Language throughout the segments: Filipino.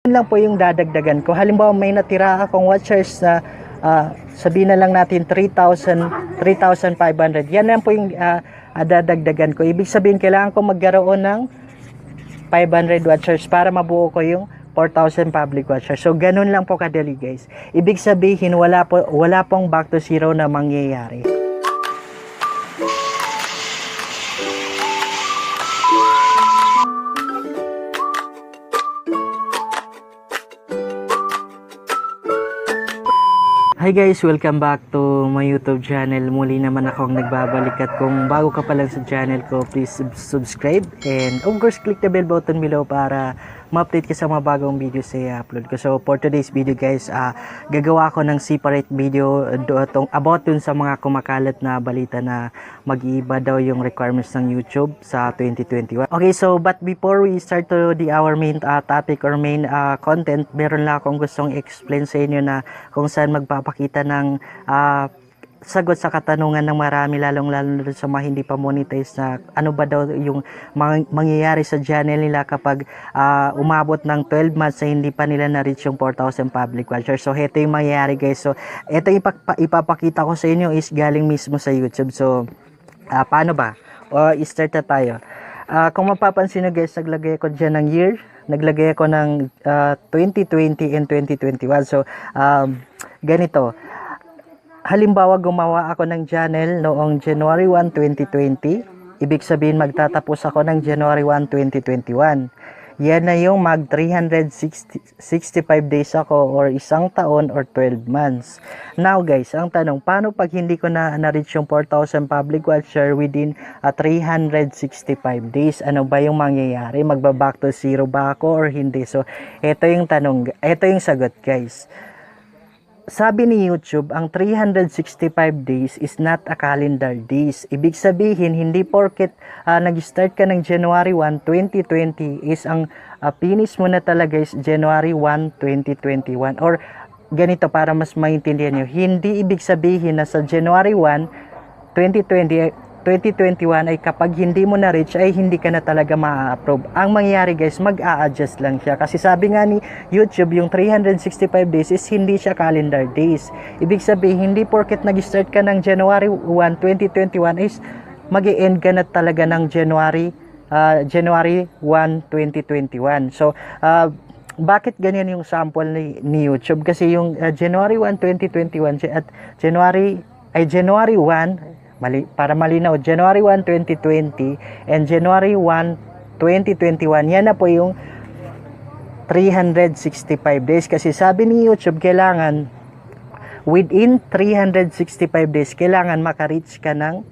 Yun lang po yung dadagdagan ko. Halimbawa may natira akong watchers na sabihin na lang natin 3,500. Yan lang po yung dadagdagan ko. Ibig sabihin kailangan ko magkaroon ng 500 watchers para mabuo ko yung 4,000 public watchers. So ganun lang po kadali guys. Ibig sabihin wala pong back to zero na mangyayari. Hi guys, welcome back to my YouTube channel. Muli naman akong nagbabalik at kung bago ka pa lang sa channel ko, please subscribe and of course click the bell button below para ma-update ka sa mga bagong videos sa i-upload ko. So for today's video guys, gagawa ako ng separate video about dun sa mga kumakalat na balita na mag-iiba daw yung requirements ng YouTube sa 2021. Okay, so but before we start to our main topic or main content, meron lang akong gustong explain sa inyo na kung saan magpapakita ng sagot sa katanungan ng marami, lalong-lalo sa mga hindi pa monetize na ano ba daw yung mangyayari sa channel nila kapag umabot ng 12 months na hindi pa nila na-reach yung 4,000 public watchers. So, ito yung mangyayari guys. So, ito ipapakita ko sa inyo is galing mismo sa YouTube. So, paano ba? Start na tayo. Kung mapapansin nyo guys, naglagay ako dyan ng year. Naglagay ako ng 2020 and 2021. So, ganito. Halimbawa, gumawa ako ng channel noong January 1, 2020. Ibig sabihin, magtatapos ako ng January 1, 2021. Yan na yung mag 365 days ako or isang taon or 12 months. Now guys, ang tanong, paano pag hindi ko na-reach yung 4,000 public watcher within 365 days? Ano ba yung mangyayari? Magba-back to zero ba ako or hindi? So, ito yung tanong, ito yung sagot guys. Sabi ni YouTube, ang 365 days is not a calendar days. Ibig sabihin, hindi porket nag-start ka ng January 1, 2020 is ang finish mo na talaga is January 1, 2021. Or ganito para mas maintindihan nyo, hindi ibig sabihin na sa January 1, 2021 ay kapag hindi mo na-reach ay hindi ka na talaga ma-approve. Ang mangyayari guys, mag-a-adjust lang siya. Kasi sabi nga ni YouTube, yung 365 days is hindi siya calendar days. Ibig sabihin, hindi porket nag-start ka ng January 1, 2021 is mag-e-end ka na talaga ng January 1, 2021. So, bakit ganyan yung sample ni YouTube? Kasi yung January 1, 2021 at January 1, para malinaw, January 1, 2020 and January 1, 2021, yan na po yung 365 days. Kasi sabi ni YouTube, kailangan within 365 days, kailangan maka-reach ka ng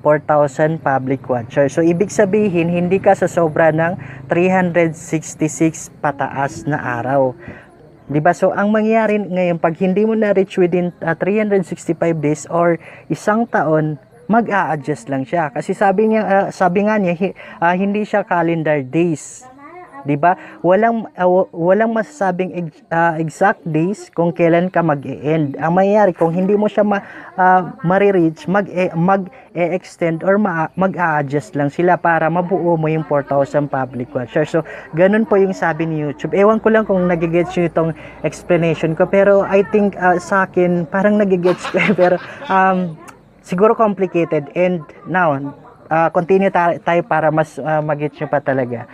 4,000 public watchers. So, ibig sabihin, hindi ka sa sobra ng 366 pataas na araw. Diba? So, ang mangyayari ngayon, pag hindi mo na-reach within 365 days or isang taon, mag-a-adjust lang siya. Kasi sabi nga niya, hindi siya calendar days. Diba? Walang masasabing exact days kung kailan ka mag-e-end. Ang mangyayari, kung hindi mo siya ma-reach, mag-e-extend or mag-a-adjust lang sila para mabuo mo yung 4,000 public watchers. So, ganun po yung sabi ni YouTube. Ewan ko lang kung nagigets nyo itong explanation ko. Pero I think sa akin, parang nagigets ko. Pero siguro complicated. And now, continue tayo para mas mag-gets nyo pa talaga.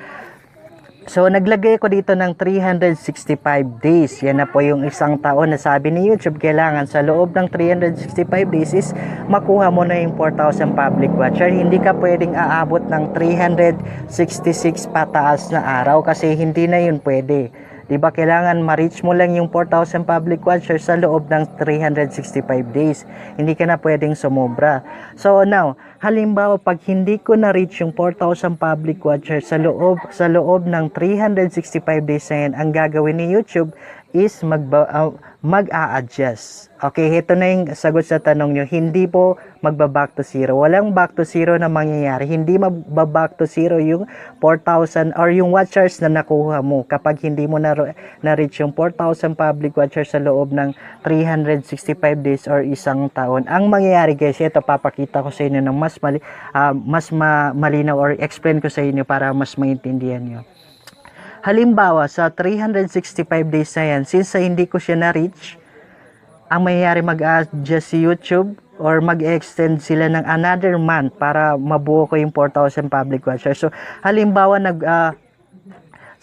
So, naglagay ko dito ng 365 days. Yan na po yung isang taon na sabi ni YouTube. Kailangan sa loob ng 365 days is makuha mo na yung 4,000 public watcher. Hindi ka pwedeng aabot ng 366 pataas na araw kasi hindi na yun pwede. Diba, kailangan ma-reach mo lang yung 4,000 public watchers sa loob ng 365 days. Hindi ka na pwedeng sumobra. So now, halimbawa pag hindi ko na-reach yung 4,000 public watchers sa loob ng 365 days na yan, ang gagawin ni YouTube is mag-a-adjust. Okay, ito na yung sagot sa tanong nyo. Hindi po magba-back to zero. Walang back to zero na mangyayari. Hindi magba-back to zero yung 4,000 or yung watchers na nakuha mo kapag hindi mo na-reach yung 4,000 public watchers sa loob ng 365 days or isang taon. Ang mangyayari guys, ito papakita ko sa inyo ng mas malinaw or explain ko sa inyo para mas maintindihan nyo. halimbawa sa 365 days na yan, since hindi ko siya na-reach, ang mangyayari mag-adjust si YouTube or mag-extend sila ng another month para mabuo ko yung 4,000 public watchers. So, halimbawa,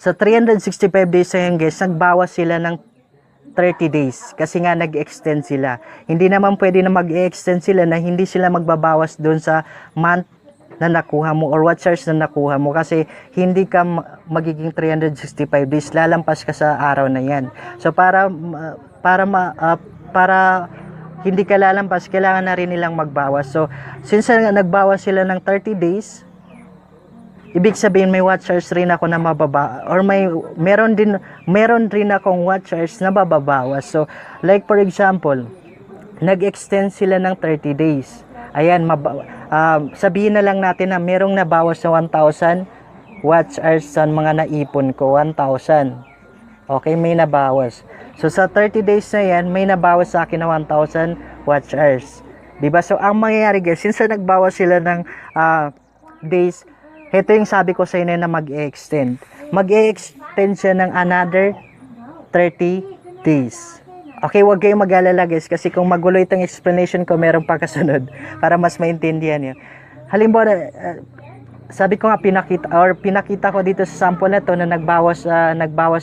sa 365 days na yan guys, nagbawas sila ng 30 days kasi nga nag-extend sila. Hindi naman pwede na mag-extend sila na hindi sila magbabawas doon sa month na nakuha mo or watchers na nakuha mo kasi hindi ka magiging 365 days, lalampas ka sa araw na yan. So para hindi ka lalampas, kailangan na rin nilang magbawas. So since nagbawas sila ng 30 days, ibig sabihin may watchers rin ako na mababa or meron rin akong watchers na bababawas. So like for example, nag-extend sila ng 30 days. Ayan, sabihin na lang natin na merong nabawas na 1,000 watch hours sa mga naipon ko, 1,000. Okay, may nabawas. So sa 30 days na yan, may nabawas sa akin na 1,000 watch hours. Diba? So ang mangyayari guys, since nagbawas sila ng days, ito yung sabi ko sa inyo na mag-extend. Mag-extend siya ng another 30 days. Okay, huwag kayong mag-alala guys kasi kung magulo itong explanation ko, meron pa kasunod para mas maintindihan niyo. Halimbawa, sabi ko nga pinakita ko dito sa sample na to na nagbawas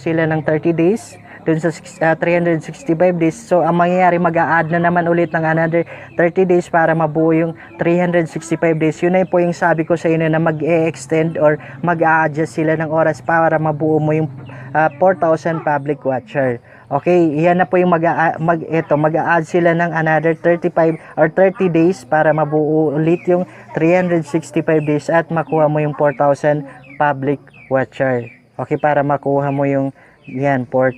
sila ng 30 days dun sa 365 days. So ang mangyayari, mag-a-add na naman ulit ng another 30 days para mabuo yung 365 days. Yun na po yung sabi ko sa inyo na mag-e-extend or mag-a-adjust sila ng oras para mabuo mo yung 4,000 public watcher. Okay, yan na po yung mag-a-add sila ng another 35 or 30 days para mabuo ulit yung 365 days at makuha mo yung 4,000 public watcher. Okay, para makuha mo yung 4,000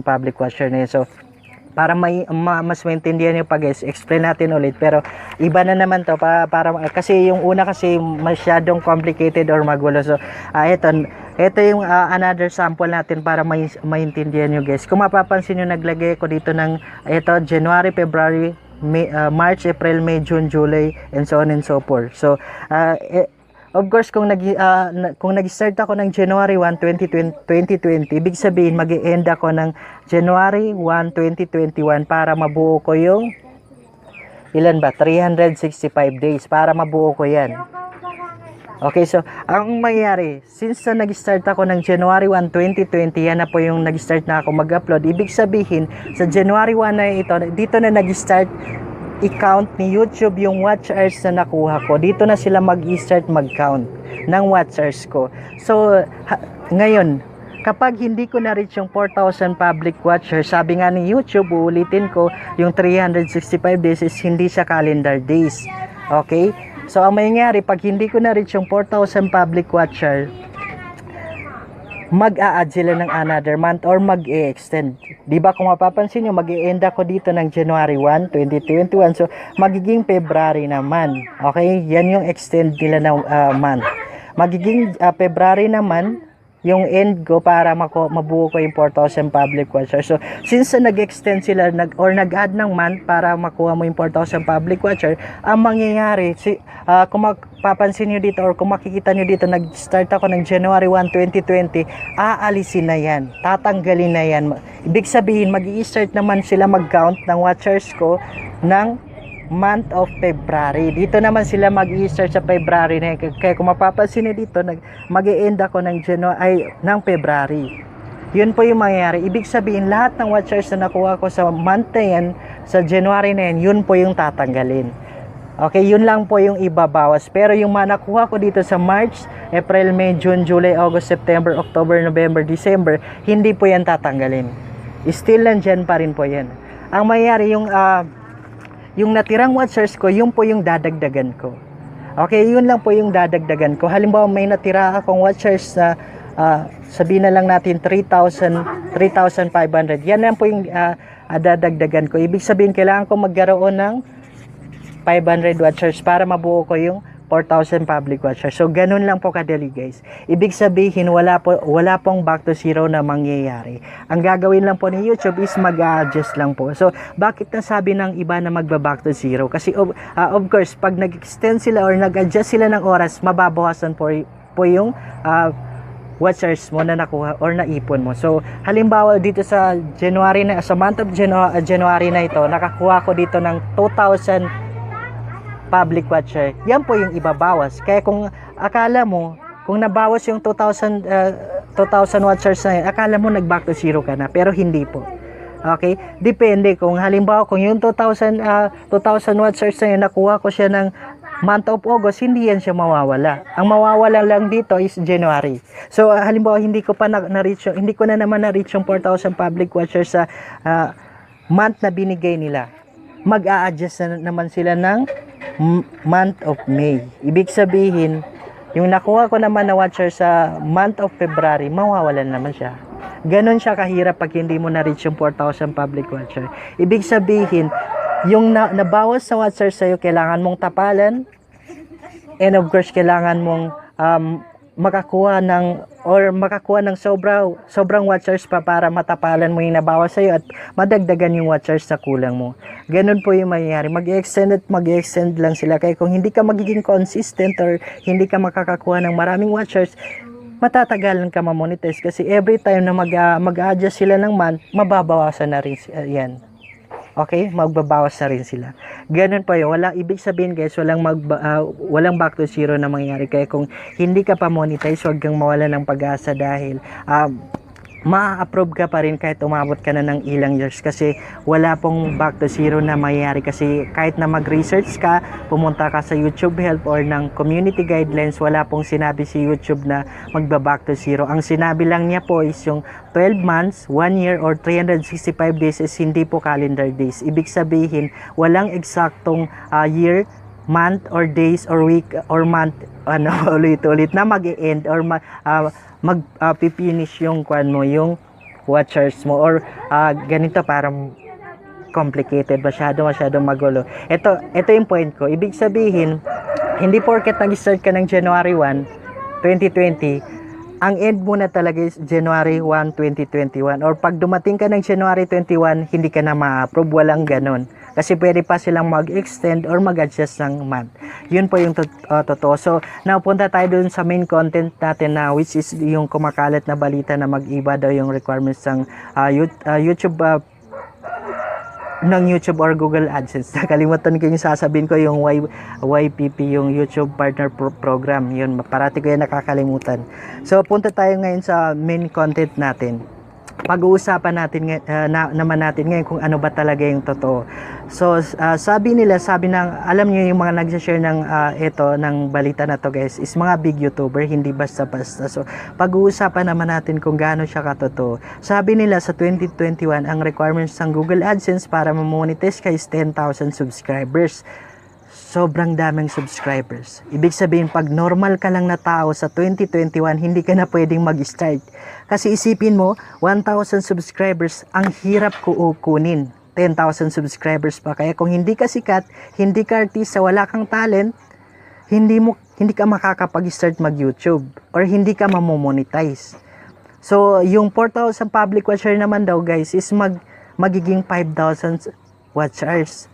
public watcher na yun. So, para mas maintindihan nyo pa guys, explain natin ulit. Pero, iba na naman to. Kasi yung una kasi masyadong complicated or magulo. So, ito yung another sample natin para maintindihan nyo guys. Kung mapapansin nyo, naglagay ko dito ng January, February, March, April, May, June, July, and so on and so forth. So, of course, kung nag-start ako ng January 1, 2020, ibig sabihin mag-e-end ako ng January 1, 2021 para mabuo ko yung 365 days para mabuo ko yan. Okay, so ang mangyayari, since nag-start ako ng January 1, 2020, yan na po yung nag-start na ako mag-upload. Ibig sabihin, sa January 1 na ito, dito na nag-start i-count ni YouTube yung watch hours na nakuha ko. Dito na sila mag-start mag-count ng watch hours ko. So, ngayon, kapag hindi ko na-reach yung 4,000 public watchers, sabi nga ni YouTube, uulitin ko, yung 365 days is hindi siya calendar days. Okay? So, ang mangyayari, pag hindi ko na-reach yung 4,000 public watcher, mag-a-add sila ng another month or mag-e-extend. Diba kung mapapansin nyo, mag-e-end ako dito ng January 1, 2021. So, magiging February naman. Okay? Yan yung extend nila ng month. Magiging February naman yung end ko para mabuo ko yung 4,000 public watchers. So, since nag-extend sila nag-add ng month para makuha mo yung 4,000 public watcher, ang mangyayari, kung mapapansin nyo dito or kung makikita nyo dito, nag-start ako ng January 1, 2020, aalisin na yan. Tatanggalin na yan. Ibig sabihin, mag-i-start naman sila mag-count ng watchers ko ng month of February. Dito naman sila mag-i-start sa February na yan. Kaya kung mapapansin nyo dito, mag-e-end ako ng February. Yun po yung mangyayari. Ibig sabihin, lahat ng watchers na nakuha ko sa month na yan, sa January na yan, yun po yung tatanggalin. Okay, yun lang po yung ibabawas. Pero yung mga nakuha ko dito sa March, April, May, June, July, August, September, October, November, December, hindi po yan tatanggalin. Still nandyan pa rin po yan. Ang mangyayari, yung natirang watchers ko, yun po yung dadagdagan ko. Okay, yun lang po yung dadagdagan ko. Halimbawa, may natira akong watchers na sabihin na lang natin 3,500. Yan lang po yung dadagdagan ko. Ibig sabihin, kailangan ko magkaroon ng 500 watchers para mabuo ko yung 4,000 public watchers. So, ganun lang po kadali guys. Ibig sabihin, wala pong back to zero na mangyayari. Ang gagawin lang po ni YouTube is mag-adjust lang po. So, bakit nasabi ng iba na magba-back to zero? Kasi, of course, pag nag-extend sila or nag-adjust sila ng oras, mababawasan po yung watchers mo na nakuha or naipon mo. So, halimbawa dito sa January na, sa month of January na ito, nakakuha ko dito ng 2,000 public watcher. Yan po yung ibabawas. Kaya kung akala mo, kung nabawas yung 2,000 watchers na yun, akala mo nag-back to zero ka na. Pero hindi po. Okay? Depende kung halimbawa, kung yung 2,000 watchers na yun, nakuha ko siya ng month of August, hindi yan siya mawawala. Ang mawawala lang dito is January. So, halimbawa, hindi ko na naman na-reach yung 4,000 public watchers sa month na binigay nila. Mag-a-adjust na naman sila ng month of May. Ibig sabihin, yung nakuha ko naman na watcher sa month of February, mawawalan naman siya. Ganon siya kahirap pag hindi mo na-reach yung 4,000 public watcher. Ibig sabihin, yung nabawas sa watcher sa'yo, kailangan mong tapalan, and of course, kailangan mong makakuha ng sobrang watchers pa para matapalan mo yung nabawas sa'yo at madagdagan yung watchers sa kulang mo. Ganun po yung mangyayari. Mag-extend lang sila. Kaya kung hindi ka magiging consistent or hindi ka makakakuha ng maraming watchers, matatagalan ka ma-monetize kasi every time na mag-adjust sila ng month, mababawasan na rin yan. Okay? Magbabawas na rin sila. Ganun po yun. Ibig sabihin guys, walang back to zero na mangyayari. Kaya kung hindi ka pa monetize, huwag kang mawala ng pag-asa dahil ma-approve ka pa rin kahit umabot ka na ng ilang years kasi wala pong back to zero na mangyayari kasi kahit na mag-research ka, pumunta ka sa YouTube Help or ng community guidelines, wala pong sinabi si YouTube na magba-back to zero. Ang sinabi lang niya po is yung 12 months, 1 year, or 365 days is hindi po calendar days. Ibig sabihin, walang eksaktong year, month, or days, or week, or month, ulit-ulit na mag-e-end or mag-finish yung yung watchers mo or ganito parang complicated, masyadong magulo. Ito yung point ko. Ibig sabihin, hindi porket nag-start ka ng January 1, 2020, ang end mo na talaga is January 1, 2021. Or pag dumating ka ng January 21, hindi ka na ma-approve. Walang ganon. Kasi pwede pa silang mag-extend or mag-adjust ng month. Yun po yung totoo. So, napunta tayo dun sa main content natin na which is yung kumakalat na balita na mag-iba daw yung requirements ng YouTube or Google AdSense. Nakalimutan ko yung sasabihin ko yung YPP, yung YouTube Partner Program. Yun, parati ko yung nakakalimutan. So, punta tayo ngayon sa main content natin. Pag-uusapan natin naman natin ngayon kung ano ba talaga yung totoo. So, sabi alam niyo yung mga nag-share ng ng balita na to guys, is mga big YouTuber, hindi basta-basta. So, pag-uusapan naman natin kung gaano siya katotoo. Sabi nila sa 2021, ang requirements ng Google AdSense para ma-monetize ka is 10,000 subscribers. Sobrang daming subscribers. Ibig sabihin, pag normal ka lang na tao sa 2021, hindi ka na pwedeng mag-start. Kasi isipin mo, 1,000 subscribers, ang hirap kunin. 10,000 subscribers pa. Kaya kung hindi ka sikat, hindi ka artista, wala kang talent, hindi ka makakapag-start mag-YouTube or hindi ka mamomonetize. So, yung 4,000 public watcher naman daw guys is magiging 5,000 watch hours.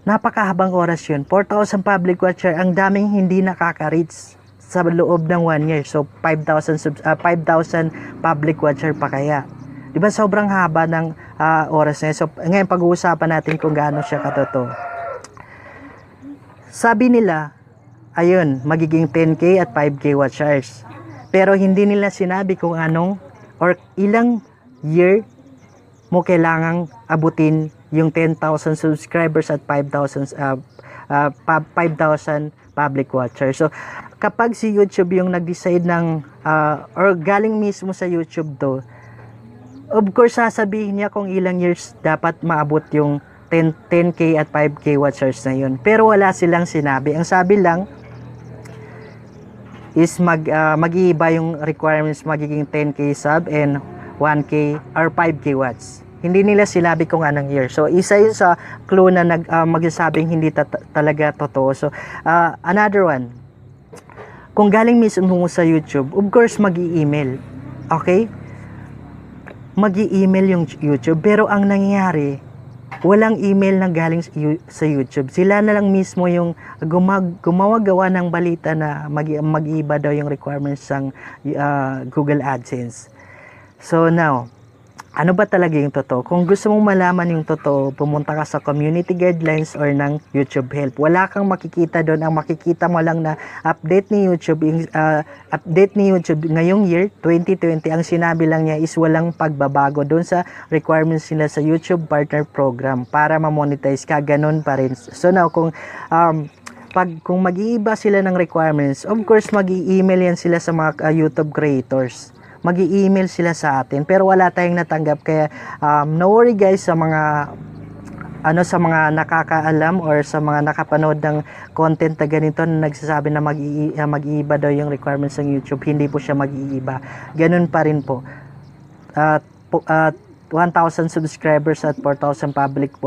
Napakahabang oras yun. 4,000 public watcher, ang daming hindi nakaka-reach sa loob ng 1 year. So, 5,000 public watcher pa kaya. Diba sobrang haba ng oras na yun. So, ngayon pag-uusapan natin kung gaano siya katotoo. Sabi nila, ayun, magiging 10K at 5K watch hours. Pero hindi nila sinabi kung anong or ilang year mo kailangang abutin yung 10,000 subscribers at 5,000 public watchers. So, kapag si YouTube yung nag-decide ng or galing mismo sa YouTube do, of course, sasabihin niya kung ilang years dapat maabot yung 10K at 5K watchers na yun. Pero wala silang sinabi. Ang sabi lang is mag-iiba yung requirements, magiging 10K sub and 1K or 5K watts. Hindi nila sinabi kung anong year. So, isa yun sa clue na magsasabing hindi talaga totoo. So, another one. Kung galing mismo sa YouTube, of course, mag-i-email. Okay? Mag-i-email yung YouTube. Pero ang nangyayari, walang email na galing sa YouTube. Sila na lang mismo yung gumawa-gawa ng balita na mag-iiba daw yung requirements ng Google AdSense. So now, ano ba talaga yung totoo? Kung gusto mong malaman yung totoo, pumunta ka sa community guidelines or ng YouTube help. Wala kang makikita doon. Ang makikita mo lang na update ni YouTube ngayong year 2020, ang sinabi lang niya is walang pagbabago doon sa requirements nila sa YouTube Partner Program para ma-monetize ka. Ganun pa rin. So now, kung mag-iiba sila ng requirements, of course mag-i-email yan sila sa mga YouTube creators. Mag-i-email sila sa atin, pero wala tayong natanggap. Kaya no worry guys sa mga nakakaalam or sa mga nakapanood ng content na ganito na nagsasabi na mag-iiba daw yung requirements ng YouTube. Hindi po siya mag-iiba. Ganun pa rin po. 1,000 subscribers at 4,000 public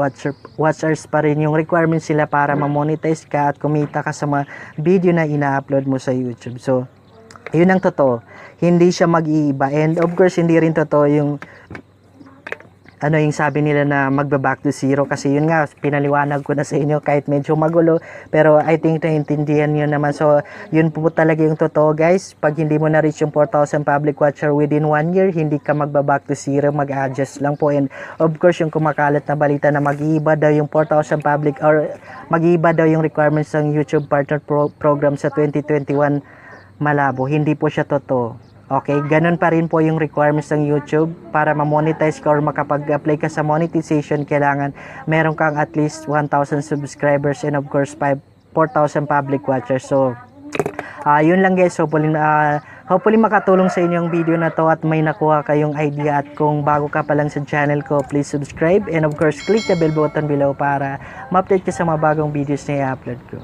watchers pa rin yung requirements sila para ma-monetize ka at kumita ka sa mga video na ina-upload mo sa YouTube. So yun ang totoo, hindi siya mag-iiba. And of course, hindi rin totoo yung yung sabi nila na magba-back to zero, kasi yun nga, pinaliwanag ko na sa inyo kahit medyo magulo, pero I think naintindihan nyo naman. So yun po talaga yung totoo guys. Pag hindi mo na reach yung 4,000 public watcher within 1 year, hindi ka magba-back to zero, mag-adjust lang po. And of course, yung kumakalat na balita na mag-iiba daw yung 4,000 public or mag-iiba daw yung requirements ng YouTube Partner Program sa 2021, malabo. Hindi po siya totoo. Okay, ganun pa rin po yung requirements ng YouTube. Para ma-monetize ka or makapag-apply ka sa monetization, kailangan meron kang at least 1,000 subscribers and of course 4,000 public watchers. So yun lang guys. Hopefully makatulong sa inyo yung video na to at may nakuha kayong idea. At kung bago ka pa lang sa channel ko, please subscribe and of course click the bell button below para ma-update ka sa mga bagong videos na i-upload ko.